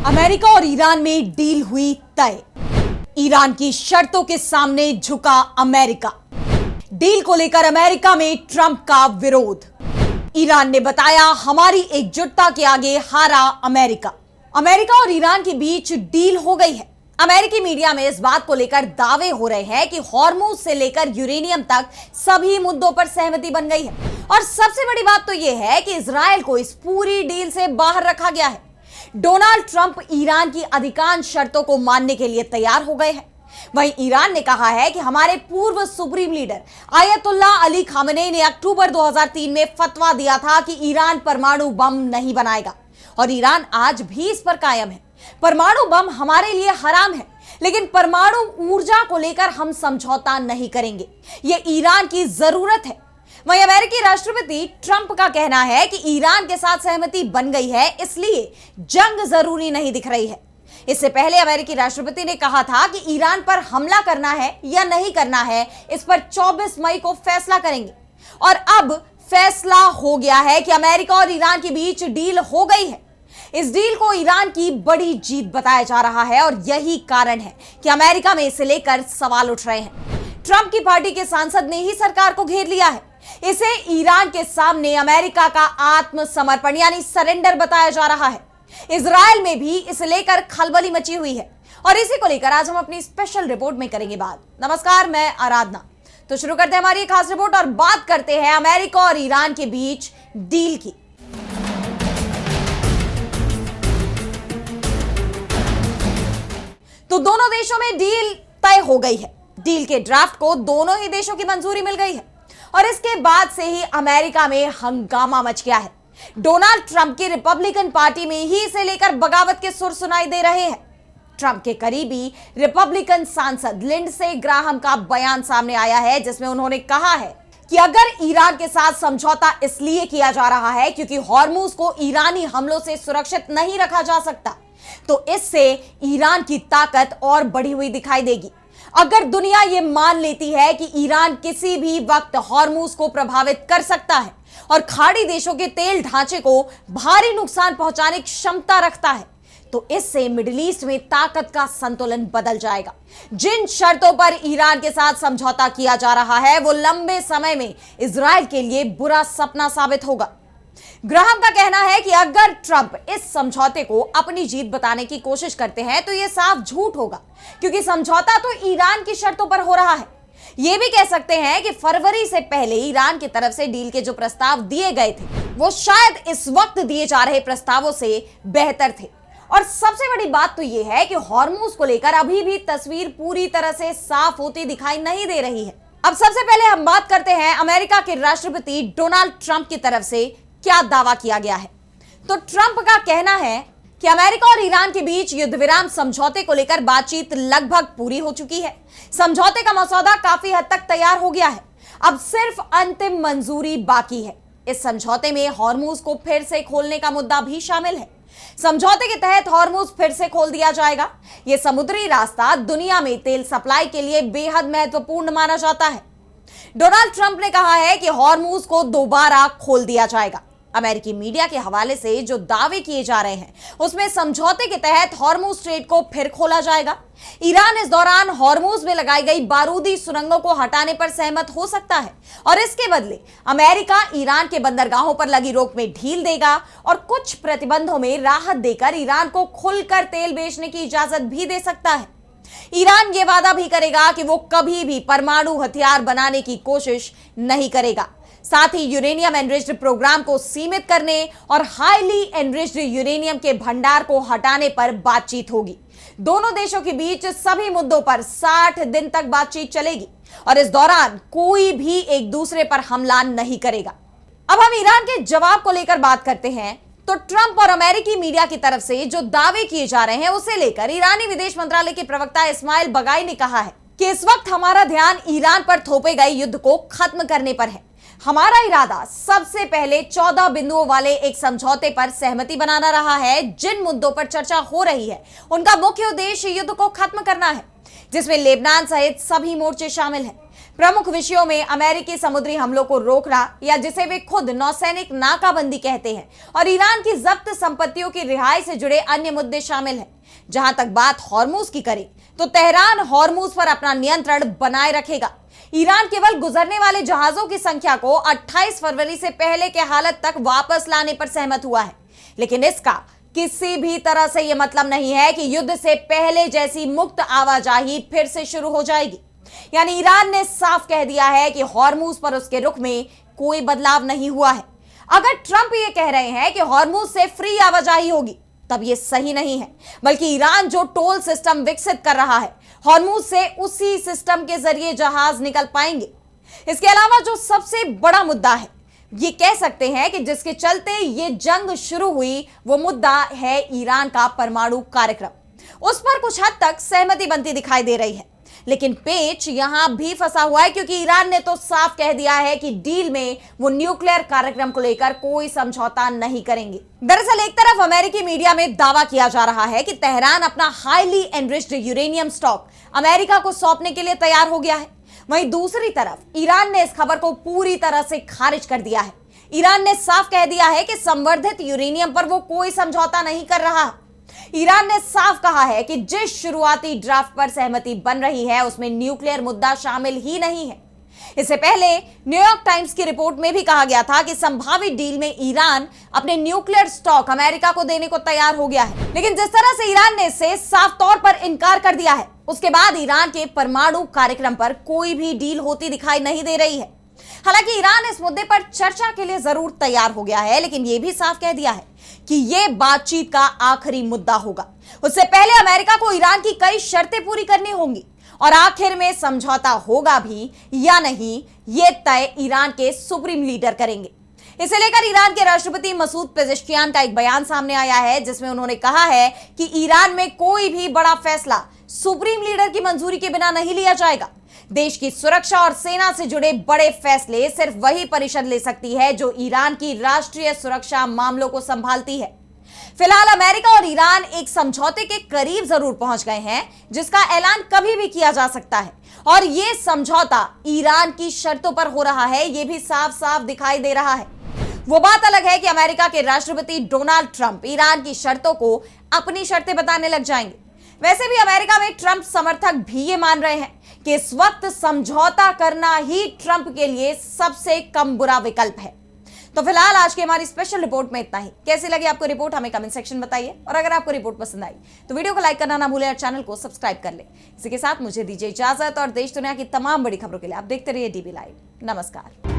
America और Iran में deal हुई तय। ईरान की शर्तों के सामने झुका अमेरिका। डील को लेकर अमेरिका में ट्रंप का विरोध। ईरान ने बताया हमारी एकजुटता के आगे हारा अमेरिका। अमेरिका और ईरान के बीच डील हो गई है। अमेरिकी मीडिया में इस बात को लेकर दावे हो रहे हैं कि हॉर्मुज से लेकर यूरेनियम तक सभी मुद्दों पर सहमति बन गई है। और सबसे बड़ी बात तो यह है कि इजरायल को इस पूरी डील से बाहर रखा गया है। डोनाल्ड ट्रंप ईरान की अधिकांश शर्तों को मानने के लिए तैयार हो गए हैं। वहीं ईरान ने कहा है कि हमारे पूर्व supreme leader ayatollah Ali Khamenei ने अक्टूबर 2003 में फतवा दिया था कि ईरान परमाणु बम नहीं बनाएगा, और ईरान आज भी इस पर कायम है। परमाणु बम हमारे लिए हराम है, लेकिन परमाणु ऊर्जा को लेकर हम समझौता नहीं करेंगे। यह ईरान की जरूरत है। वहीं अमेरिकी राष्ट्रपति ट्रंप का कहना है कि ईरान के साथ सहमति बन गई है, इसलिए जंग जरूरी नहीं दिख रही है। इससे पहले अमेरिकी राष्ट्रपति ने कहा था कि ईरान पर हमला करना है या नहीं करना है, इस पर 24 मई को फैसला करेंगे। और अब फैसला हो गया है कि अमेरिका और ईरान के बीच डील हो गई है। इस डील को ईरान की बड़ी जीत बताया जा रहा है, और यही कारण है कि अमेरिका में इसे लेकर सवाल उठ रहे हैं। ट्रंप की पार्टी के सांसद ने ही सरकार को घेर लिया है। इसे ईरान के सामने अमेरिका का आत्मसमर्पण यानी सरेंडर बताया जा रहा है। इजरायल में भी इसे लेकर खलबली मची हुई है, और इसी को लेकर आज हम अपनी स्पेशल रिपोर्ट में करेंगे बात। नमस्कार, मैं आराधना। तो शुरू करते हैं हमारी खास रिपोर्ट और बात करते हैं अमेरिका और ईरान के बीच डील की। तो दोनों देशों में डील तय हो गई है। डील के ड्राफ्ट को दोनों ही देशों की मंजूरी मिल गई है, और इसके बाद से ही अमेरिका में हंगामा मच गया है। डोनाल्ड ट्रंप की रिपब्लिकन पार्टी में ही इसे लेकर बगावत के सुर सुनाई दे रहे हैं। ट्रंप के करीबी रिपब्लिकन सांसद लिंडसे ग्राहम का बयान सामने आया है, जिसमें उन्होंने कहा है कि अगर ईरान के साथ समझौता इसलिए किया जा रहा है क्योंकि हॉर्मुज को ईरानी हमलों से सुरक्षित नहीं रखा जा सकता, तो इससे ईरान की ताकत और बढ़ी हुई दिखाई देगी। अगर दुनिया यह मान लेती है कि ईरान किसी भी वक्त हॉर्मुज को प्रभावित कर सकता है और खाड़ी देशों के तेल ढांचे को भारी नुकसान पहुंचाने की क्षमता रखता है, तो इससे मिडिल ईस्ट में ताकत का संतुलन बदल जाएगा। जिन शर्तों पर ईरान के साथ समझौता किया जा रहा है, वो लंबे समय में इजरायल के लिए बुरा सपना साबित होगा। ग्राहम का कहना है कि अगर ट्रंप इस समझौते को अपनी जीत बताने की कोशिश करते हैं, तो यह साफ झूठ होगा, क्योंकि समझौता तो ईरान की शर्तों पर हो रहा है। यह भी कह सकते हैं कि फरवरी से पहले ईरान की तरफ से डील के जो प्रस्ताव दिए गए थे, वो शायद इस वक्त दिए जा रहे प्रस्तावों से बेहतर थे। और सबसे बड़ी बात तो यह है कि हॉर्मुज को लेकर अभी भी तस्वीर पूरी तरह से साफ होती दिखाई नहीं दे रही है। अब सबसे पहले हम बात करते हैं अमेरिका के राष्ट्रपति डोनाल्ड ट्रंप की तरफ से क्या दावा किया गया है। तो ट्रंप का कहना है कि अमेरिका और ईरान के बीच युद्ध विराम समझौते को लेकर बातचीत लगभग पूरी हो चुकी है। समझौते का मसौदा काफी हद तक तैयार हो गया है, अब सिर्फ अंतिम मंजूरी बाकी है। इस समझौते में हॉर्मुज को फिर से खोलने का मुद्दा भी शामिल है। समझौते के तहत हॉर्मुज फिर से खोल दिया जाएगा। यह समुद्री रास्ता दुनिया में तेल सप्लाई के लिए बेहद महत्वपूर्ण माना जाता है। डोनाल्ड ट्रंप ने कहा है कि हॉर्मुज को दोबारा खोल दिया जाएगा। अमेरिकी मीडिया के हवाले से जो दावे किए जा रहे हैं, उसमें समझौते के तहत हॉर्मुज स्ट्रेट को फिर खोला जाएगा। ईरान इस दौरान हॉर्मुज में लगाई गई बारूदी सुरंगों को हटाने पर सहमत हो सकता है, और इसके बदले अमेरिका ईरान के बंदरगाहों पर लगी रोक में ढील देगा और कुछ प्रतिबंधों में राहत देकर ईरान को खुलकर तेल बेचने की इजाजत भी दे सकता है। ईरान ये वादा भी करेगा कि वो कभी भी परमाणु हथियार बनाने की कोशिश नहीं करेगा। साथ ही यूरेनियम एनरिच्ड प्रोग्राम को सीमित करने और हाईली एनरिच्ड यूरेनियम के भंडार को हटाने पर बातचीत होगी। दोनों देशों के बीच सभी मुद्दों पर 60 दिन तक बातचीत चलेगी, और इस दौरान कोई भी एक दूसरे पर हमला नहीं करेगा। अब हम ईरान के जवाब को लेकर बात करते हैं। तो ट्रंप और अमेरिकी मीडिया की तरफ से जो दावे किए जा रहे हैं, उसे लेकर ईरानी विदेश मंत्रालय के प्रवक्ता इस्माइल बगाई ने कहा है कि इस वक्त हमारा ध्यान ईरान पर थोपे गए युद्ध को खत्म करने पर है। हमारा इरादा सबसे पहले 14 बिंदुओं वाले एक समझौते पर सहमति बनाना रहा है। जिन मुद्दों पर चर्चा हो रही है, उनका मुख्य उद्देश्य युद्ध को खत्म करना है, जिसमें लेबनान सहित सभी मोर्चे शामिल हैं। प्रमुख विषयों में अमेरिकी समुद्री हमलों को रोकना, या जिसे वे खुद नौसैनिक नाकाबंदी कहते हैं, और ईरान की जब्त संपत्तियों की रिहाई से जुड़े अन्य मुद्दे शामिल हैं। जहां तक बात हॉर्मुज की करें तो तेहरान हॉर्मुज पर अपना नियंत्रण बनाए रखेगा। ईरान केवल गुजरने वाले जहाजों की संख्या को 28 फरवरी से पहले के हालत तक वापस लाने पर सहमत हुआ है, लेकिन इसका किसी भी तरह से यह मतलब नहीं है कि युद्ध से पहले जैसी मुक्त आवाजाही फिर से शुरू हो जाएगी। यानी ईरान ने साफ कह दिया है कि हॉर्मुज पर उसके रुख में कोई बदलाव नहीं हुआ है। अगर ट्रंप ये कह रहे हैं कि हॉर्मुज से फ्री आवाजाही होगी, तब ये सही नहीं है, बल्कि ईरान जो टोल सिस्टम विकसित कर रहा है, हॉर्मुज से उसी सिस्टम के जरिए जहाज निकल पाएंगे। इसके अलावा जो सबसे बड़ा मुद्दा है, ये कह सकते हैं कि जिसके चलते ये जंग शुरू हुई, वो मुद्दा है ईरान का परमाणु कार्यक्रम। उस पर कुछ हद तक सहमति बनती दिखाई दे रही है, लेकिन पेच यहां भी फंसा हुआ है, क्योंकि ईरान ने तो साफ कह दिया है कि डील में वो न्यूक्लियर कार्यक्रम को लेकर कोई समझौता नहीं करेंगे। दरअसल एक तरफ अमेरिकी मीडिया में दावा किया जा रहा है कि तेहरान अपना highly enriched uranium stock America को सौंपने के लिए तैयार हो गया है। वहीं दूसरी तरफ ईरान ने इस खबर को पूरी तरह से खारिज कर दिया है। ईरान ने साफ कह दिया है कि संवर्धित यूरेनियम पर वो कोई समझौता नहीं कर रहा। ईरान ने साफ कहा है कि जिस शुरुआती ड्राफ्ट पर सहमति बन रही है, उसमें न्यूक्लियर मुद्दा शामिल ही नहीं है। इससे पहले न्यूयॉर्क टाइम्स की रिपोर्ट में भी कहा गया था कि संभावित डील में ईरान अपने न्यूक्लियर स्टॉक अमेरिका को देने को तैयार हो गया है, लेकिन जिस तरह से ईरान ने इससे साफ तौर पर इनकार कर दिया है, उसके बाद ईरान के परमाणु कार्यक्रम पर कोई भी डील होती दिखाई नहीं दे रही है। हालांकि ईरान इस मुद्दे पर चर्चा के लिए जरूर तैयार हो गया है, लेकिन यह भी साफ कह दिया है कि यह बातचीत का आखिरी मुद्दा होगा। उससे पहले अमेरिका को ईरान की कई शर्तें पूरी करनी होंगी, और आखिर में समझौता होगा भी या नहीं, यह तय ईरान के सुप्रीम लीडर करेंगे। इसे लेकर ईरान के राष्ट्रपति मसूद पेजेश्कियान का एक बयान सामने आया है, जिसमें उन्होंने कहा है कि ईरान में कोई भी बड़ा फैसला सुप्रीम लीडर की मंजूरी के बिना नहीं लिया जाएगा। देश की सुरक्षा और सेना से जुड़े बड़े फैसले सिर्फ वही परिषद ले सकती है जो ईरान की राष्ट्रीय सुरक्षा मामलों को संभालती है। फिलहाल अमेरिका और ईरान एक समझौते के करीब जरूर पहुंच गए हैं, जिसका ऐलान कभी भी किया जा सकता है, और यह समझौता ईरान की शर्तों पर हो रहा है, यह भी साफ साफ दिखाई दे रहा है। वो बात अलग है कि अमेरिका के राष्ट्रपति डोनाल्ड ट्रंप ईरान की शर्तों को अपनी शर्तें बताने लग जाएंगे। वैसे भी अमेरिका में ट्रंप समर्थक भी ये मान रहे हैं कि इस वक्त समझौता करना ही ट्रंप के लिए सबसे कम बुरा विकल्प है। तो फिलहाल आज की हमारी स्पेशल रिपोर्ट में इतना ही। कैसी लगी आपको रिपोर्ट, हमें कमेंट सेक्शन बताइए, और अगर आपको रिपोर्ट पसंद आई तो वीडियो को लाइक करना ना भूलें और चैनल को सब्सक्राइब कर ले। इसी के साथ मुझे दीजिए इजाजत, और देश दुनिया की तमाम बड़ी खबरों के लिए आप देखते रहिए डीबी लाइव। नमस्कार।